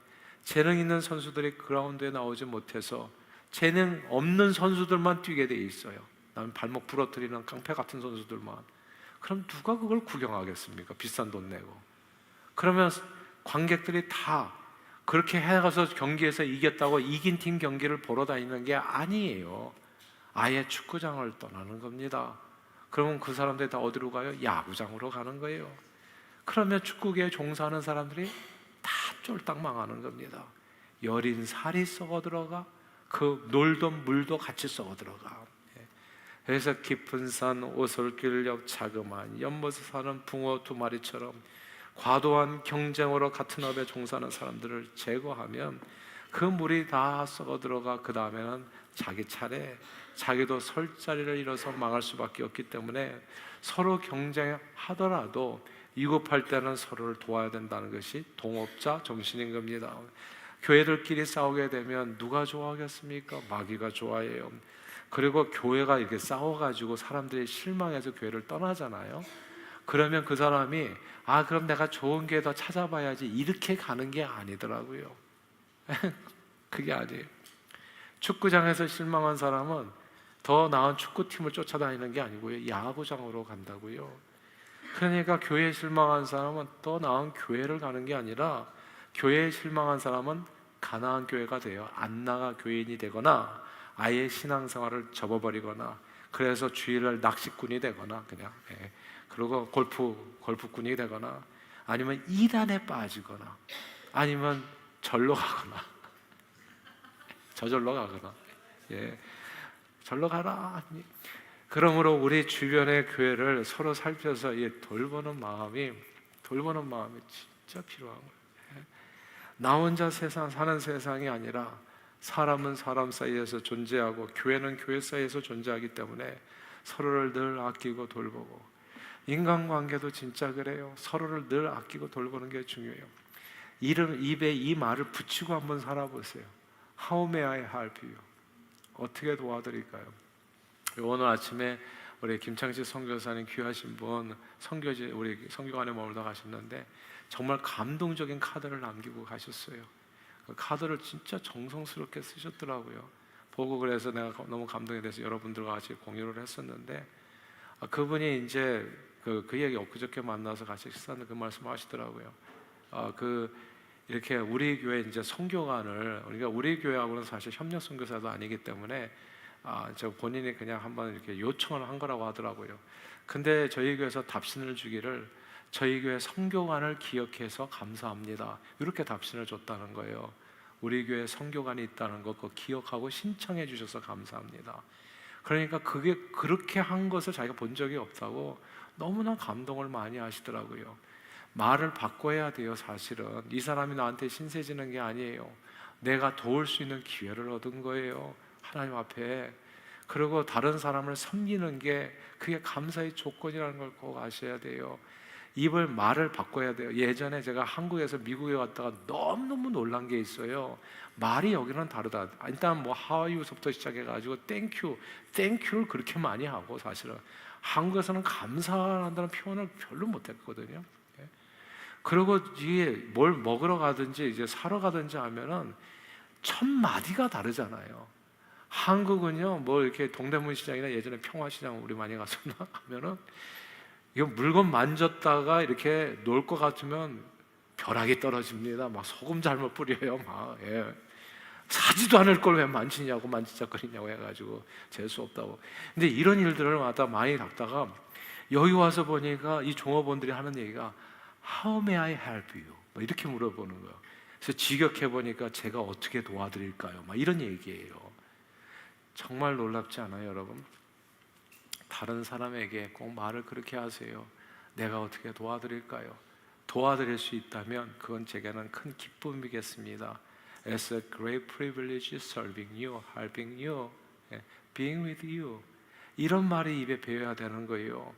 재능 있는 선수들이 그라운드에 나오지 못해서 재능 없는 선수들만 뛰게 돼 있어요. 나는 발목 부러뜨리는 깡패 같은 선수들만. 그럼 누가 그걸 구경하겠습니까? 비싼 돈 내고. 그러면 관객들이 다 그렇게 해가서 경기에서 이겼다고 이긴 팀 경기를 보러 다니는 게 아니에요. 아예 축구장을 떠나는 겁니다. 그러면 그 사람들이 다 어디로 가요? 야구장으로 가는 거예요. 그러면 축구계에 종사하는 사람들이 다 쫄딱 망하는 겁니다. 여린 살이 썩어 들어가, 그 놀던 물도 같이 썩어 들어가. 그래서 깊은 산 오솔길역 자그마한 연못에 사는 붕어 두 마리처럼 과도한 경쟁으로 같은 업에 종사하는 사람들을 제거하면 그 물이 다 썩어 들어가 그 다음에는 자기 차례, 자기도 설 자리를 잃어서 망할 수밖에 없기 때문에 서로 경쟁하더라도 위급할 때는 서로를 도와야 된다는 것이 동업자 정신인 겁니다. 교회들끼리 싸우게 되면 누가 좋아하겠습니까? 마귀가 좋아해요. 그리고 교회가 이렇게 싸워가지고 사람들이 실망해서 교회를 떠나잖아요. 그러면 그 사람이 그럼 내가 좋은 교회 더 찾아봐야지 이렇게 가는 게 아니더라고요. 그게 아니에요. 축구장에서 실망한 사람은 더 나은 축구팀을 쫓아다니는 게 아니고요, 야구장으로 간다고요. 그러니까 교회에 실망한 사람은 더 나은 교회를 가는 게 아니라 교회에 실망한 사람은 가나안 교회가 돼요. 안나가 교인이 되거나 아예 신앙생활을 접어버리거나, 그래서 주일날 낚시꾼이 되거나 그냥 그리고 골프꾼이 되거나, 아니면 이단에 빠지거나, 아니면 절로 가거나 저절로 가거나, 절로 가라. 그러므로 우리 주변의 교회를 서로 살펴서 돌보는 마음이 진짜 필요한 거예요. 나 혼자 세상 사는 세상이 아니라 사람은 사람 사이에서 존재하고 교회는 교회 사이에서 존재하기 때문에 서로를 늘 아끼고 돌보고, 인간관계도 진짜 그래요. 서로를 늘 아끼고 돌보는 게 중요해요. 입에 이 말을 붙이고 한번 살아보세요. How may I help you? 어떻게 도와드릴까요? 오늘 아침에 우리 김창식 선교사님 귀하신 분 우리 선교관에 머물다 가셨는데 정말 감동적인 카드를 남기고 가셨어요. 그 카드를 진짜 정성스럽게 쓰셨더라고요. 보고 그래서 내가 너무 감동이 돼서 여러분들과 같이 공유를 했었는데, 그분이 이제 그 얘기 엊그저께 만나서 같이 식사하는데 그 말씀 하시더라고요. 이렇게 우리 교회 이제 선교관을, 우리가 우리 교회하고는 사실 협력 선교사도 아니기 때문에 저 본인이 그냥 한번 이렇게 요청을 한 거라고 하더라고요. 근데 저희 교회에서 답신을 주기를 저희 교회 선교관을 기억해서 감사합니다, 이렇게 답신을 줬다는 거예요. 우리 교회 선교관이 있다는 거 그거 기억하고 신청해 주셔서 감사합니다. 그러니까 그게 그렇게 한 것을 자기가 본 적이 없다고 너무나 감동을 많이 하시더라고요. 말을 바꿔야 돼요. 사실은 이 사람이 나한테 신세지는 게 아니에요. 내가 도울 수 있는 기회를 얻은 거예요, 하나님 앞에. 그리고 다른 사람을 섬기는 게 그게 감사의 조건이라는 걸 꼭 아셔야 돼요. 말을 바꿔야 돼요. 예전에 제가 한국에서 미국에 갔다가 너무너무 놀란 게 있어요. 말이 여기는 다르다. 일단 How are you부터 시작해가지고 땡큐를 그렇게 많이 하고, 사실은 한국에서는 감사한다는 표현을 별로 못했거든요. 그리고 이게 뭘 먹으러 가든지 이제 사러 가든지 하면은 첫 마디가 다르잖아요. 한국은요, 이렇게 동대문 시장이나 예전에 평화시장 우리 많이 갔었나 하면은 이거 물건 만졌다가 이렇게 놓을 것 같으면 벼락이 떨어집니다. 소금 잘못 뿌려요. 사지도 않을 걸 왜 만지냐고 만지작거리냐고 해가지고 재수 없다고. 근데 이런 일들을 많이 겪다가 여기 와서 보니까 이 종업원들이 하는 얘기가 How may I help you? 이렇게 물어보는 거예요. 그래서 직역해 보니까 제가 어떻게 도와드릴까요? 이런 얘기예요. 정말 놀랍지 않아요, 여러분? 다른 사람에게 꼭 말을 그렇게 하세요. 내가 어떻게 도와드릴까요? 도와드릴 수 있다면 그건 제게는 큰 기쁨이겠습니다. It's a great privilege serving you, helping you, being with you. 이런 말이 입에 배어야 되는 거예요.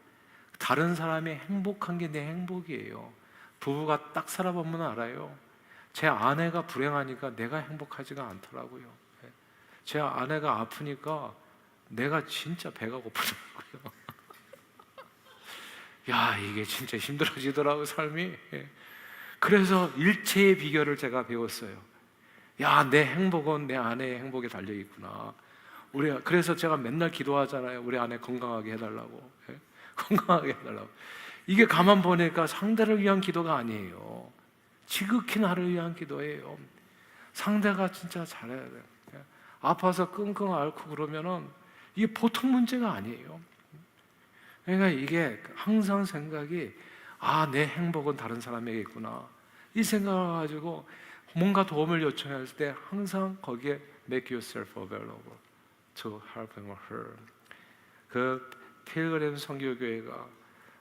다른 사람이 행복한 게 내 행복이에요. 부부가 딱 살아보면 알아요. 제 아내가 불행하니까 내가 행복하지가 않더라고요. 제 아내가 아프니까 내가 진짜 배가 고프더라고요. 야, 이게 진짜 힘들어지더라고요, 삶이. 그래서 일체의 비결을 제가 배웠어요. 야, 내 행복은 내 아내의 행복에 달려있구나. 그래서 제가 맨날 기도하잖아요. 우리 아내 건강하게 해달라고. 건강하게 해달라고. 이게 가만 보니까 상대를 위한 기도가 아니에요. 지극히 나를 위한 기도예요. 상대가 진짜 잘해야 돼요. 아파서 끙끙 앓고 그러면은 이게 보통 문제가 아니에요. 그러니까 이게 항상 생각이 내 행복은 다른 사람에게 있구나. 이 생각을 가지고 뭔가 도움을 요청할 때 항상 거기에 make yourself available to help him or her. 그 필그림 선교교회가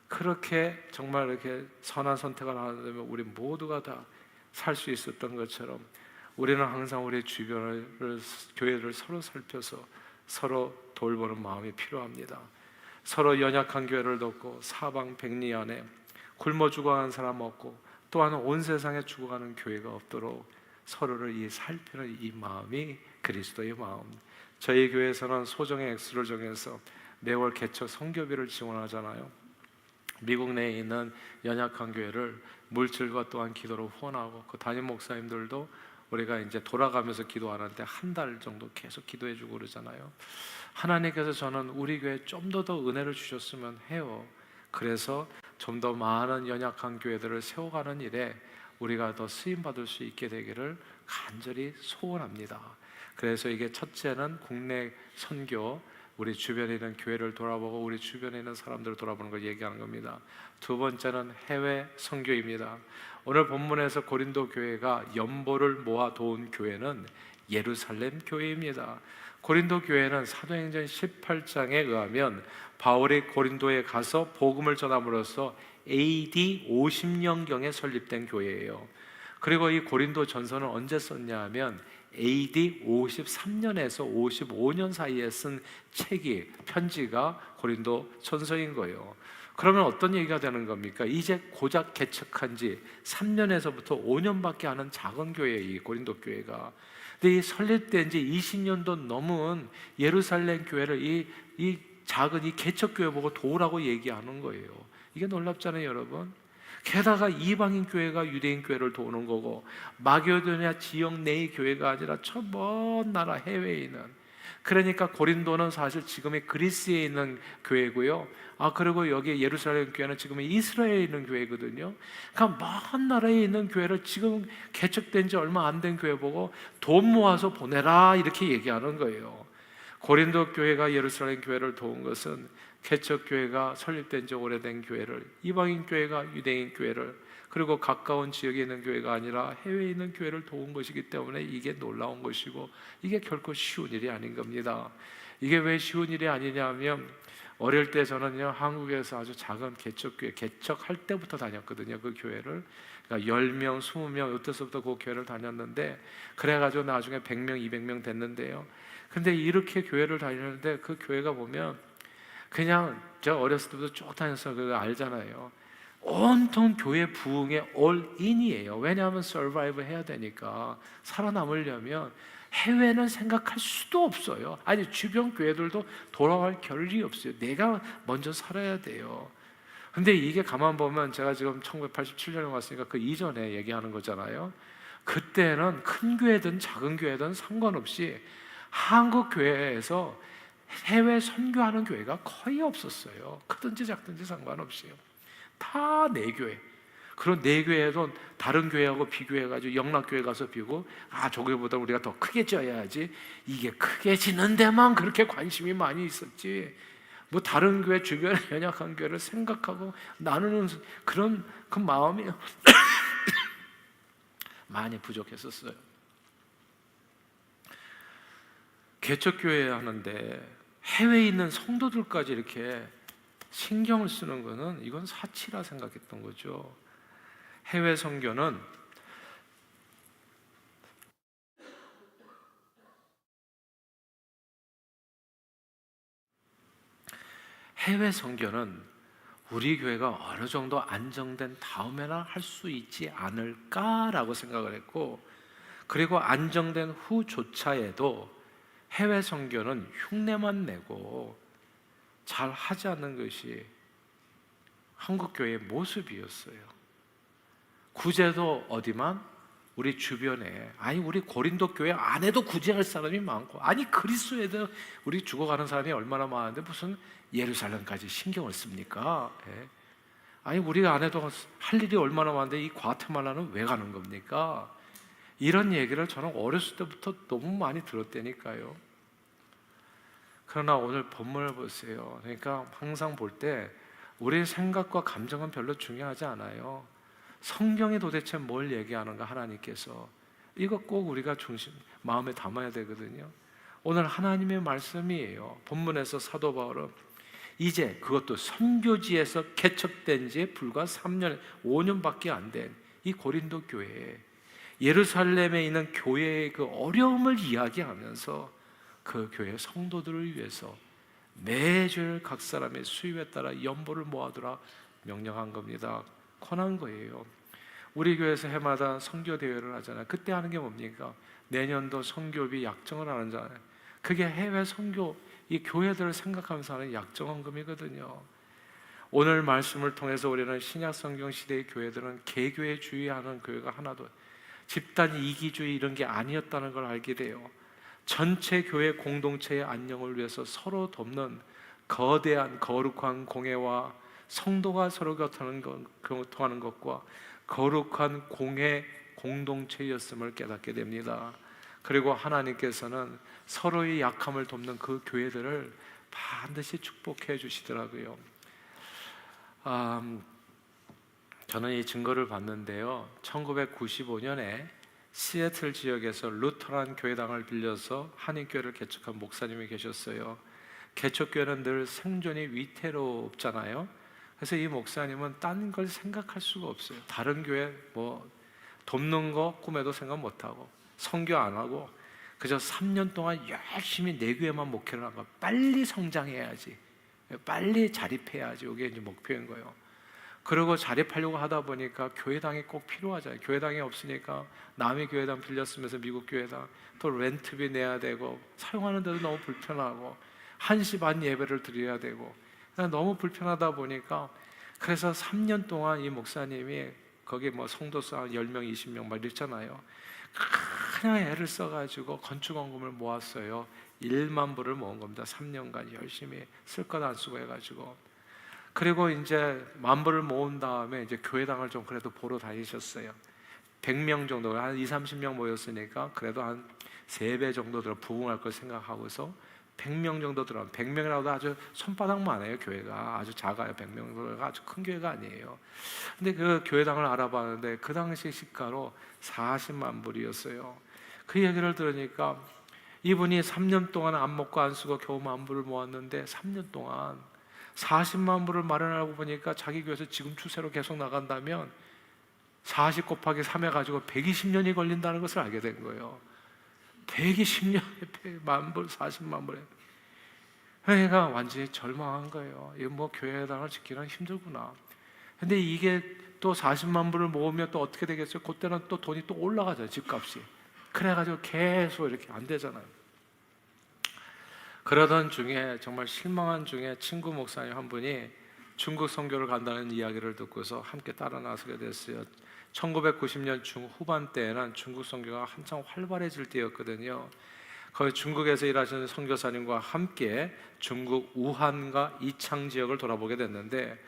그렇게 정말 이렇게 선한 선택을 하려면 우리 모두가 다 살 수 있었던 것처럼 우리는 항상 우리 주변을 교회를 서로 살펴서 서로 돌보는 마음이 필요합니다. 서로 연약한 교회를 돕고 사방백리 안에 굶어 죽어가는 사람 없고 또한 온 세상에 죽어가는 교회가 없도록 서로를 살피는 이 마음이 그리스도의 마음. 저희 교회에서는 소정의 액수를 정해서 매월 개척 선교비를 지원하잖아요. 미국 내에 있는 연약한 교회를 물질과 또한 기도로 후원하고 그 담임 목사님들도 우리가 이제 돌아가면서 기도하는데 한 달 정도 계속 기도해주고 그러잖아요. 하나님께서 저는 우리 교회에 좀 더 은혜를 주셨으면 해요. 그래서 좀 더 많은 연약한 교회들을 세워가는 일에 우리가 더 쓰임받을 수 있게 되기를 간절히 소원합니다. 그래서 이게 첫째는 국내 선교, 우리 주변에 있는 교회를 돌아보고 우리 주변에 있는 사람들을 돌아보는 걸 얘기하는 겁니다. 두 번째는 해외 선교입니다. 오늘 본문에서 고린도 교회가 연보를 모아 도운 교회는 예루살렘 교회입니다. 고린도 교회는 사도행전 18장에 의하면 바울이 고린도에 가서 복음을 전함으로써 AD 50년경에 설립된 교회예요. 그리고 이 고린도 전서는 언제 썼냐 하면 AD 53년에서 55년 사이에 쓴 책이 편지가 고린도 전서인 거예요. 그러면 어떤 얘기가 되는 겁니까? 이제 고작 개척한 지 3년에서부터 5년밖에 안 한 작은 교회예요, 이 고린도 교회가. 근데 이 설립된 지 20년도 넘은 예루살렘 교회를 이 작은 이 개척 교회 보고 도우라고 얘기하는 거예요. 이게 놀랍잖아요, 여러분. 게다가 이방인 교회가 유대인 교회를 도우는 거고 마게도냐 지역 내의 교회가 아니라 저 먼 나라 해외에 있는, 그러니까 고린도는 사실 지금의 그리스에 있는 교회고요. 그리고 여기 예루살렘 교회는 지금 이스라엘에 있는 교회거든요. 그러니까 먼 나라에 있는 교회를 지금 개척된 지 얼마 안 된 교회 보고 돈 모아서 보내라 이렇게 얘기하는 거예요. 고린도 교회가 예루살렘 교회를 도운 것은 개척 교회가 설립된 지 오래된 교회를, 이방인 교회가 유대인 교회를, 그리고 가까운 지역에 있는 교회가 아니라 해외에 있는 교회를 도운 것이기 때문에 이게 놀라운 것이고 이게 결코 쉬운 일이 아닌 겁니다. 이게 왜 쉬운 일이 아니냐면 어릴 때 저는요 한국에서 아주 작은 개척교회 개척할 때부터 다녔거든요. 그 교회를 그러니까 10명, 20명 이때서부터 그 교회를 다녔는데 그래가지고 나중에 100명, 200명 됐는데요. 근데 이렇게 교회를 다니는데 그 교회가 보면 그냥 제가 어렸을 때부터 쭉 다녀서 그거 알잖아요. 온통 교회 부흥의 올인이에요. 왜냐하면 서바이브 해야 되니까, 살아남으려면 해외는 생각할 수도 없어요. 아니 주변 교회들도 돌아갈 겨를이 없어요. 내가 먼저 살아야 돼요. 근데 이게 가만 보면 제가 지금 1987년에 왔으니까 그 이전에 얘기하는 거잖아요. 그때는 큰 교회든 작은 교회든 상관없이 한국 교회에서 해외 선교하는 교회가 거의 없었어요. 크든지 작든지 상관없이요. 다 내 교회. 그런 내 교회도 다른 교회하고 비교해가지고 영락교회 가서 비고 저기보다 우리가 더 크게 지어야지, 이게 크게 지는 데만 그렇게 관심이 많이 있었지 뭐 다른 교회 주변에 연약한 교회를 생각하고 나누는 그런 그 마음이 많이 부족했었어요. 개척교회 하는데 해외에 있는 성도들까지 이렇게 신경을 쓰는 것은 이건 사치라 생각했던 거죠. 해외 선교는 우리 교회가 어느 정도 안정된 다음에나 할 수 있지 않을까라고 생각을 했고, 그리고 안정된 후조차에도 해외 선교는 흉내만 내고 잘 하지 않는 것이 한국 교회의 모습이었어요. 구제도 어디만? 우리 주변에. 아니 우리 고린도 교회 안에도 구제할 사람이 많고, 아니 그리스도에도 우리 죽어가는 사람이 얼마나 많은데 무슨 예루살렘까지 신경을 씁니까? 예. 아니 우리가 안에도 할 일이 얼마나 많은데 이 과테말라는 왜 가는 겁니까? 이런 얘기를 저는 어렸을 때부터 너무 많이 들었다니까요. 그러나 오늘 본문을 보세요. 그러니까 항상 볼 때 우리의 생각과 감정은 별로 중요하지 않아요. 성경이 도대체 뭘 얘기하는가, 하나님께서. 이거 꼭 우리가 마음에 담아야 되거든요. 오늘 하나님의 말씀이에요. 본문에서 사도 바울은 이제 그것도 선교지에서 개척된 지 불과 3년, 5년밖에 안 된 이 고린도 교회에, 예루살렘에 있는 교회의 그 어려움을 이야기하면서 그 교회 성도들을 위해서 매주 각 사람의 수입에 따라 연보를 모아두라 명령한 겁니다. 권한 거예요. 우리 교회에서 해마다 선교 대회를 하잖아요. 그때 하는 게 뭡니까? 내년도 선교비 약정을 하잖아요. 그게 해외 선교, 이 교회들을 생각하면서 하는 약정헌금이거든요. 오늘 말씀을 통해서 우리는 신약 성경 시대의 교회들은 개교회주의하는 교회가 하나도, 집단 이기주의 이런 게 아니었다는 걸 알게 돼요. 전체 교회 공동체의 안녕을 위해서 서로 돕는 거대한 거룩한 공회와 성도가 서로 교통하는 것과 거룩한 공회 공동체였음을 깨닫게 됩니다. 그리고 하나님께서는 서로의 약함을 돕는 그 교회들을 반드시 축복해 주시더라고요. 저는 이 증거를 봤는데요, 1995년에 시애틀 지역에서 루터란 교회당을 빌려서 한인교회를 개척한 목사님이 계셨어요. 개척교회는 늘 생존이 위태롭잖아요. 그래서 이 목사님은 딴 걸 생각할 수가 없어요. 다른 교회 뭐 돕는 거 꿈에도 생각 못하고 선교 안 하고 그저 3년 동안 열심히 내 교회만 목회를 한 거, 빨리 성장해야지, 빨리 자립해야지, 이게 이제 목표인 거예요. 그리고 자립하려고 하다 보니까 교회당이 꼭 필요하잖아요. 교회당이 없으니까 남의 교회당 빌렸으면서 미국 교회당 또 렌트비 내야 되고 사용하는 데도 너무 불편하고 1시 반 예배를 드려야 되고 너무 불편하다 보니까, 그래서 3년 동안 이 목사님이 거기 뭐 성도수 한 10명, 20명 막 이랬잖아요. 그냥 애를 써가지고 건축원금을 모았어요. 1만 불을 모은 겁니다. 3년간 열심히 쓸 것 안 쓰고 해가지고. 그리고 이제 10,000불을 모은 다음에 이제 교회당을 좀 그래도 보러 다니셨어요. 100명 정도, 한 20, 30명 모였으니까 그래도 한 3배 정도 들어 부흥할 걸 생각하고서 100명 정도 들어. 100명이라도 아주 손바닥만 해요. 교회가 아주 작아요. 100명가 아주 큰 교회가 아니에요. 근데 그 교회당을 알아봤는데 그 당시 시가로 40만 불이었어요. 그 얘기를 들으니까 이분이 3년 동안 안 먹고 안 쓰고 겨우 10,000불을 모았는데 3년 동안 40만 불을 마련하고 보니까 자기 교회에서 지금 추세로 계속 나간다면 40 곱하기 3 해가지고 120년이 걸린다는 것을 알게 된 거예요. 120년에 10,000불, 40만 불에. 그러니까 완전히 절망한 거예요. 이거 뭐 교회당을 지키는 힘들구나. 근데 이게 또 40만 불을 모으면 또 어떻게 되겠어요? 그때는 또 돈이 또 올라가잖아요, 집값이. 그래가지고 계속 이렇게 안 되잖아요. 그러던 중에 정말 실망한 중에 친구 목사님 한 분이 중국 선교를 간다는 이야기를 듣고서 함께 따라 나서게 됐어요. 1990년 중후반 때에는 중국 선교가 한창 활발해질 때였거든요. 거기 중국에서 일하시는 선교사님과 함께 중국 우한과 이창 지역을 돌아보게 됐는데,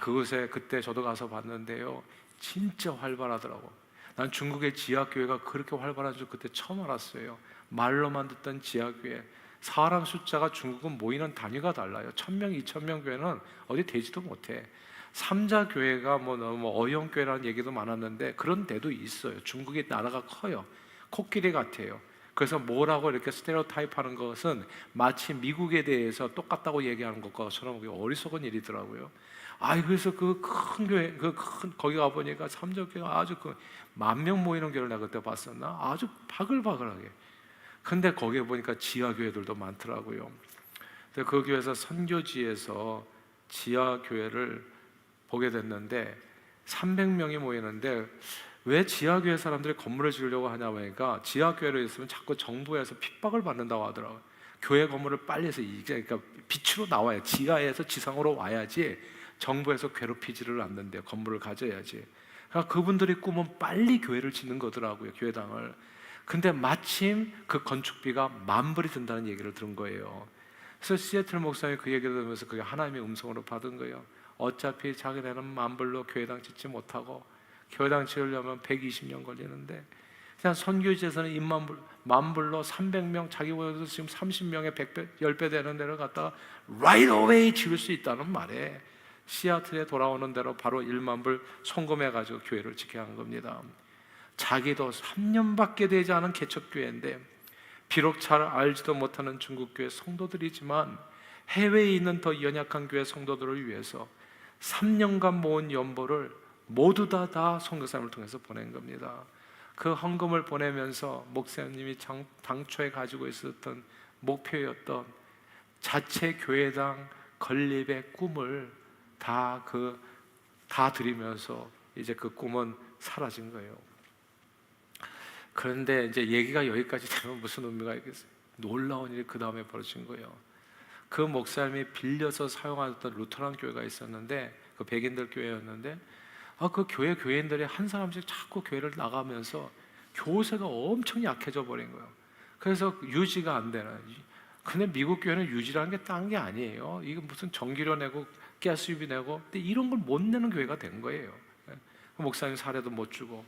그곳에 그때 저도 가서 봤는데요, 진짜 활발하더라고. 난 중국의 지하교회가 그렇게 활발한 줄 그때 처음 알았어요. 말로만 듣던 지하교회, 사람 숫자가 중국은 모이는 단위가 달라요. 1,000명, 2,000명 교회는 어디 되지도 못해. 삼자 교회가 너무 어영교회라는 얘기도 많았는데 그런 데도 있어요. 중국의 나라가 커요. 코끼리 같아요. 그래서 뭐라고 이렇게 스테레오타입 하는 것은 마치 미국에 대해서 똑같다고 얘기하는 것과처럼 어리석은 일이더라고요. 그래서 그 큰 교회, 거기 가보니까 삼적교회가 아주 그 10,000명 모이는 교회를 내가 그때 봤었나? 아주 바글바글하게. 근데 거기에 보니까 지하교회들도 많더라고요. 근데 그 교회에서 선교지에서 지하교회를 보게 됐는데 300명이 모이는데 왜 지하교회 사람들이 건물을 지으려고 하냐 보니까 지하교회로 있으면 자꾸 정부에서 핍박을 받는다고 하더라고요. 교회 건물을 빨리 해서 그러니까 빛으로 나와야, 지하에서 지상으로 와야지 정부에서 괴롭히지를 않는데요. 건물을 가져야지. 그러니까 그분들이 꿈은 빨리 교회를 짓는 거더라고요. 교회당을. 근데 마침 그 건축비가 10,000불이 든다는 얘기를 들은 거예요. 그래서 시애틀 목사님이 그 얘기를 들으면서 그게 하나님의 음성으로 받은 거예요. 어차피 자기네는 10,000불로 교회당 짓지 못하고 교회당 지으려면 120년 걸리는데 그냥 선교지에서는 10,000불로 300명, 자기보다도 지금 30명에 100배, 10배 되는 데를 갖다가 right away 지을 수 있다는 말에 시애틀에 돌아오는 대로 바로 10,000불 송금해가지고 교회를 짓게 한 겁니다. 자기도 3년밖에 되지 않은 개척교회인데 비록 잘 알지도 못하는 중국교회 성도들이지만 해외에 있는 더 연약한 교회 성도들을 위해서 3년간 모은 연보를 모두 다 선교사님을 통해서 보낸 겁니다. 그 헌금을 보내면서 목사님이 당초에 가지고 있었던 목표였던 자체 교회당 건립의 꿈을 다 드리면서 이제 그 꿈은 사라진 거예요. 그런데 이제 얘기가 여기까지 되면 무슨 의미가 있겠어요? 놀라운 일이 그 다음에 벌어진 거예요. 그 목사님이 빌려서 사용하던 루터란 교회가 있었는데 그 백인들 교회였는데 그 교인들이 한 사람씩 자꾸 교회를 나가면서 교세가 엄청 약해져 버린 거예요. 그래서 유지가 안 되는. 근데 미국 교회는 유지라는 게 딴 게 아니에요. 이거 무슨 전기료 내고 가스유비 내고, 근데 이런 걸 못 내는 교회가 된 거예요. 목사님 사례도 못 주고.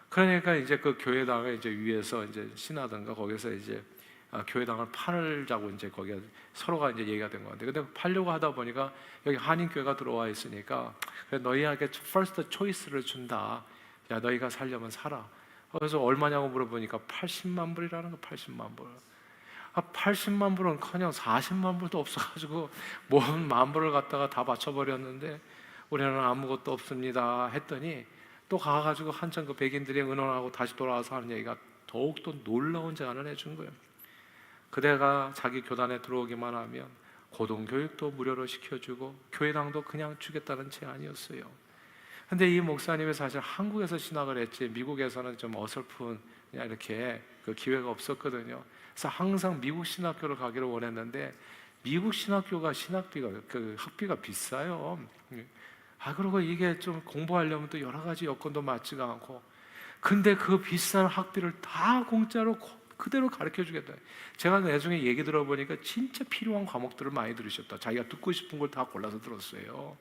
그러니까 이제 그 교회당을 이제 위에서 이제 신하든가 거기서 이제 교회당을 팔자고 이제 거기에 서로가 이제 얘기가 된 건데, 근데 팔려고 하다 보니까 여기 한인교회가 들어와 있으니까 그래 너희에게 first choice를 준다. 야 너희가 살려면 살아. 그래서 얼마냐고 물어보니까 80만 불이라는 거. 80만 불. 80만 불은커녕 40만 불도 없어가지고 뭔 만 불을 갖다가 다 바쳐버렸는데 우리는 아무것도 없습니다 했더니 또 가가지고 한참 그 백인들이 의논하고 다시 돌아와서 하는 얘기가 더욱더 놀라운 제안을 해준 거예요. 그대가 자기 교단에 들어오기만 하면 고등교육도 무료로 시켜주고 교회당도 그냥 주겠다는 제안이었어요. 근데 이 목사님이 사실 한국에서 신학을 했지 미국에서는 좀 어설픈 그냥 이렇게 그 기회가 없었거든요. 그래서 항상 미국 신학교를 가기를 원했는데 미국 신학교가 신학비가 그 학비가 비싸요. 그리고 이게 좀 공부하려면 또 여러 가지 여건도 맞지가 않고, 근데 그 비싼 학비를 다 공짜로 그대로 가르쳐 주겠다. 제가 나중에 얘기 들어보니까 진짜 필요한 과목들을 많이 들으셨다. 자기가 듣고 싶은 걸 다 골라서 들었어요.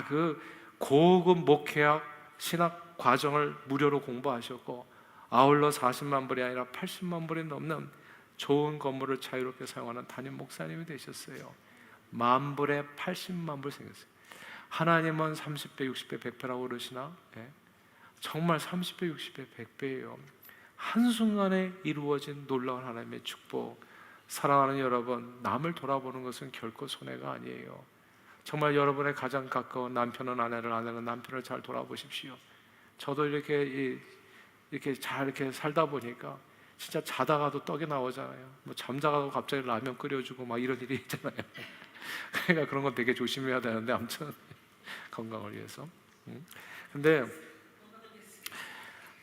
그 고급 목회학 신학 과정을 무료로 공부하셨고 아울러 40만 불이 아니라 80만 불이 넘는 좋은 건물을 자유롭게 사용하는 담임 목사님이 되셨어요. 10,000불에 80만 불 생겼어요. 하나님은 30배, 60배, 100배라고 그러시나? 정말 30배, 60배, 100배예요. 한순간에 이루어진 놀라운 하나님의 축복. 사랑하는 여러분, 남을 돌아보는 것은 결코 손해가 아니에요. 정말 여러분의 가장 가까운 남편은 아내를, 아내는 남편을 잘 돌아보십시오. 저도 이렇게 잘 이렇게 살다 보니까 진짜 자다가도 떡이 나오잖아요. 뭐 잠자가도 갑자기 라면 끓여주고 막 이런 일이 있잖아요. 그러니까 그런 건 되게 조심해야 되는데 아무튼 건강을 위해서. 근데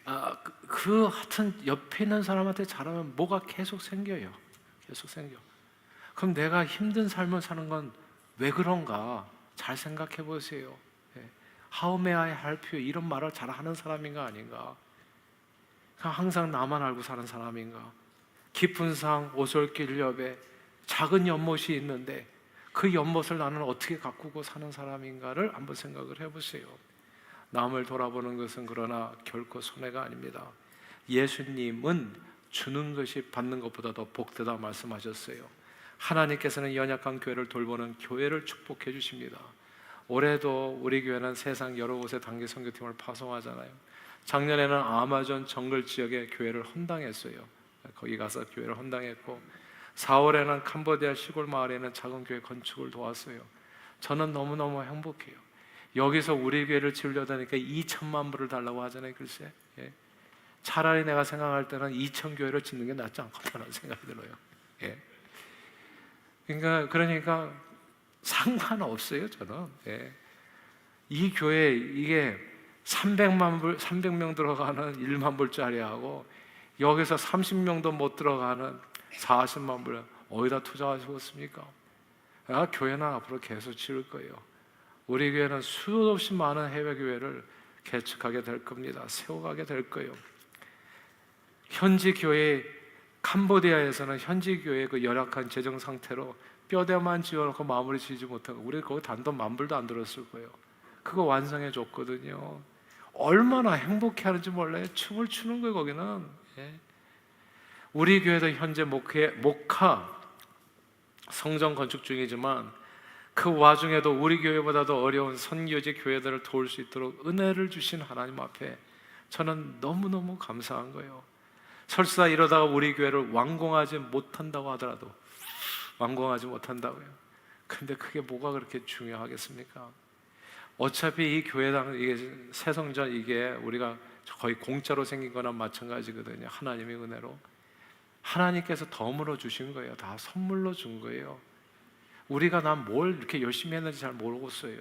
하여튼 옆에 있는 사람한테 잘하면 뭐가 계속 생겨요. 계속 생겨. 그럼 내가 힘든 삶을 사는 건 왜 그런가? 잘 생각해 보세요. How may I help you? 이런 말을 잘 하는 사람인가 아닌가? 항상 나만 알고 사는 사람인가? 깊은 산 오솔길 옆에 작은 연못이 있는데 그 연못을 나는 어떻게 가꾸고 사는 사람인가를 한번 생각을 해보세요. 남을 돌아보는 것은 그러나 결코 손해가 아닙니다. 예수님은 주는 것이 받는 것보다 더 복되다 말씀하셨어요. 하나님께서는 연약한 교회를 돌보는 교회를 축복해 주십니다. 올해도 우리 교회는 세상 여러 곳에 단기 선교팀을 파송하잖아요. 작년에는 아마존 정글 지역에 교회를 헌당했어요. 거기 가서 교회를 헌당했고 4월에는 캄보디아 시골 마을에는 작은 교회 건축을 도왔어요. 저는 너무너무 행복해요. 여기서 우리 교회를 지으려다 보니까 2천만 불을 달라고 하잖아요. 글쎄, 예. 차라리 내가 생각할 때는 2천 교회를 짓는 게 낫지 않겠다는 생각이 들어요. 예. 그러니까 상관없어요. 저는 이 교회 이게 300명 들어가는 1만 불짜리하고 여기서 30명도 못 들어가는 40만 불 어디다 투자하시겠습니까? 교회는 앞으로 계속 지을 거예요. 우리 교회는 수도 없이 많은 해외 교회를 개척하게 될 겁니다. 세워가게 될 거예요. 현지 교회 캄보디아에서는 현지 교회의 그 열악한 재정 상태로 뼈대만 지어놓고 마무리 지지 못하고 우리 거기 단돈 10,000불도 안 들었을 거예요. 그거 완성해 줬거든요. 얼마나 행복해하는지 몰라요. 춤을 추는 거예요. 거기는. 우리 교회도 현재 목화 성전 건축 중이지만 그 와중에도 우리 교회보다도 어려운 선교지 교회들을 도울 수 있도록 은혜를 주신 하나님 앞에 저는 너무너무 감사한 거예요. 설사 이러다가 우리 교회를 완공하지 못한다고 하더라도 완공하지 못한다고요. 근데 그게 뭐가 그렇게 중요하겠습니까? 어차피 이 교회당 이게 새성전 이게 우리가 거의 공짜로 생긴 거나 마찬가지거든요. 하나님의 은혜로 하나님께서 덤으로 주신 거예요. 다 선물로 준 거예요. 우리가 난 뭘 이렇게 열심히 했는지 잘 모르겠어요.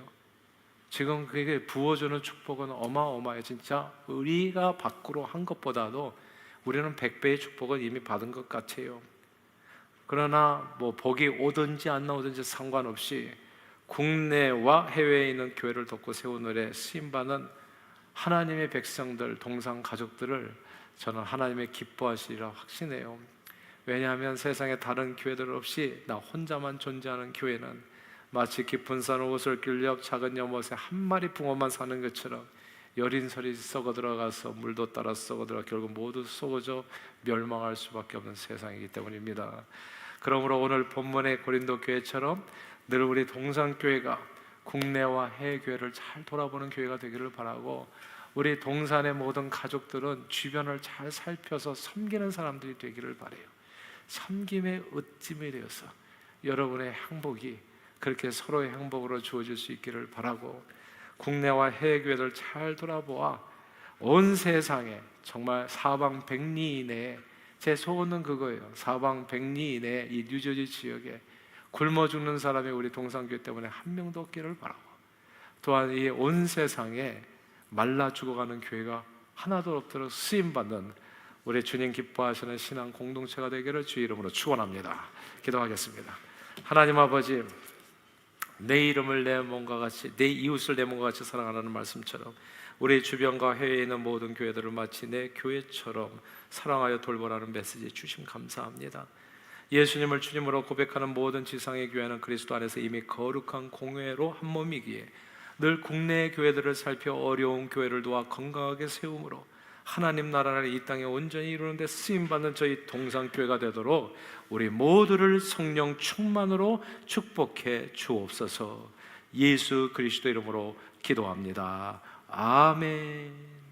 지금 그게 부어주는 축복은 어마어마해요. 진짜 우리가 밖으로 한 것보다도 우리는 100배의 축복을 이미 받은 것 같아요. 그러나 뭐 복이 오든지 안 나오든지 상관없이 국내와 해외에 있는 교회를 돕고 세운 일에 쓰임받는 하나님의 백성들, 동상 가족들을 저는 하나님의 기뻐하시리라 확신해요. 왜냐하면 세상에 다른 교회들 없이 나 혼자만 존재하는 교회는 마치 깊은 산 옷을 길옆 작은 연못에 한 마리 붕어만 사는 것처럼 여린설이 썩어 들어가서 물도 따라 썩어 들어가 결국 모두 썩어져 멸망할 수밖에 없는 세상이기 때문입니다. 그러므로 오늘 본문의 고린도 교회처럼 늘 우리 동산교회가 국내와 해외 교회를 잘 돌아보는 교회가 되기를 바라고 우리 동산의 모든 가족들은 주변을 잘 살펴서 섬기는 사람들이 되기를 바라요. 섬김의 으뜸이 되어서 여러분의 행복이 그렇게 서로의 행복으로 주어질 수 있기를 바라고 국내와 해외 교회를 잘 돌아보아 온 세상에 정말 사방백리 이내에 제 소원은 그거예요. 사방백리 이내에 이 뉴저지 지역에 굶어 죽는 사람이 우리 동산교회 때문에 한 명도 없기를 바라고 또한 이 온 세상에 말라 죽어가는 교회가 하나도 없도록 쓰임받는 우리 주님 기뻐하시는 신앙 공동체가 되기를 주의 이름으로 축원합니다. 기도하겠습니다. 하나님 아버지, 내 이름을 내 몸과 같이 내 이웃을 내 몸과 같이 사랑하라는 말씀처럼 우리 주변과 해외에 있는 모든 교회들을 마치 내 교회처럼 사랑하여 돌보라는 메시지 주심 감사합니다. 예수님을 주님으로 고백하는 모든 지상의 교회는 그리스도 안에서 이미 거룩한 공회로 한 몸이기에 늘 국내의 교회들을 살펴 어려운 교회를 도와 건강하게 세움으로 하나님 나라를 이 땅에 온전히 이루는 데 쓰임받는 저희 동산교회가 되도록 우리 모두를 성령 충만으로 축복해 주옵소서. 예수 그리스도 이름으로 기도합니다. 아멘.